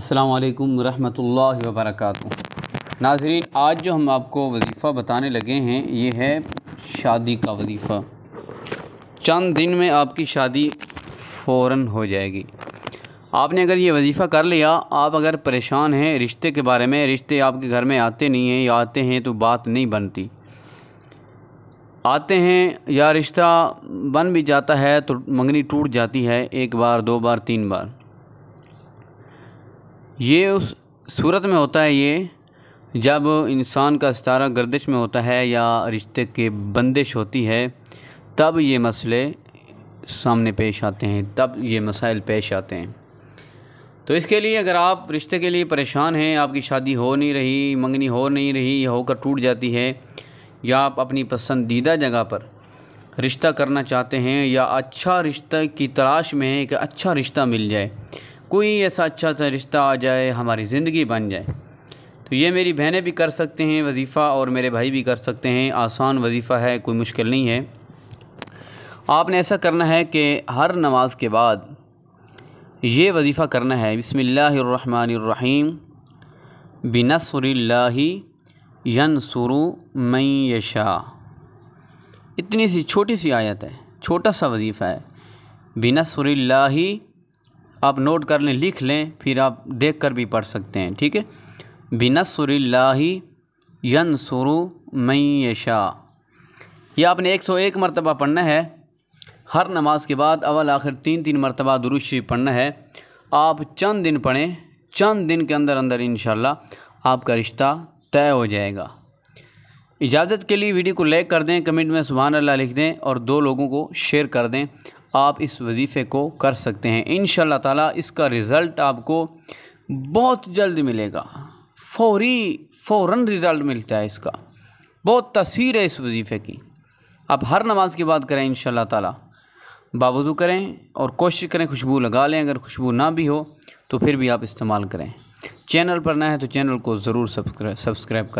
अस्सलामु अलैकुम रहमतुल्लाहि व बरकातुहू। नाज़रीन, आज जो हम आपको वजीफ़ा बताने लगे हैं ये है शादी का वजीफ़ा। चंद दिन में आपकी शादी फ़ौरन हो जाएगी। आपने अगर ये वजीफ़ा कर लिया, आप अगर परेशान हैं रिश्ते के बारे में, रिश्ते आपके घर में आते नहीं हैं या आते हैं तो बात नहीं बनती, आते हैं या रिश्ता बन भी जाता है तो मंगनी टूट जाती है, एक बार, दो बार, तीन बार। ये उस सूरत में होता है ये जब इंसान का सितारा गर्दिश में होता है या रिश्ते के बंदिश होती है, तब ये मसले सामने पेश आते हैं, तब ये मसाइल पेश आते हैं। तो इसके लिए अगर आप रिश्ते के लिए परेशान हैं, आपकी शादी हो नहीं रही, मंगनी हो नहीं रही या होकर टूट जाती है, या आप अपनी पसंदीदा जगह पर रिश्ता करना चाहते हैं या अच्छा रिश्ता की तलाश में हैं कि अच्छा रिश्ता मिल जाए, कोई ऐसा अच्छा सा रिश्ता आ जाए, हमारी ज़िंदगी बन जाए, तो ये मेरी बहनें भी कर सकते हैं वजीफ़ा और मेरे भाई भी कर सकते हैं। आसान वजीफ़ा है, कोई मुश्किल नहीं है। आपने ऐसा करना है कि हर नमाज के बाद ये वजीफ़ा करना है, बिस्मिल्लाहिर्रहमानिर्रहीम, बिनस्रिल्लाहि यंसुरु मन यशा। इतनी सी छोटी सी आयत है, छोटा सा वजीफ़ा है। बिनस्रिल्लाहि, आप नोट कर लें, लिख लें, फिर आप देख कर भी पढ़ सकते हैं, ठीक है। बिनस्रिल्लाहि यंसुरु मन यशा, यह आपने 101 मरतबा पढ़ना है हर नमाज के बाद, अव्वल आखिर 3-3 मरतबा दुरूद शरीफ पढ़ना है। आप चंद दिन पढ़ें, चंद दिन के अंदर अंदर इंशाल्लाह आपका रिश्ता तय हो जाएगा। इजाज़त के लिए वीडियो को लाइक कर दें, कमेंट में सुभान अल्लाह लिख दें और 2 लोगों को शेयर कर दें। आप इस वजीफ़े को कर सकते हैं इंशाल्लाह ताला। इसका रिज़ल्ट आपको बहुत जल्द मिलेगा, फ़ौरन रिज़ल्ट मिलता है इसका। बहुत तासीर है इस वजीफ़े की। आप हर नमाज के बाद करें इंशाल्लाह ताला, बावुज़ू करें और कोशिश करें खुशबू लगा लें। अगर खुशबू ना भी हो तो फिर भी आप इस्तेमाल करें। चैनल पर नए हैं तो चैनल को ज़रूर सब्सक्राइब करें।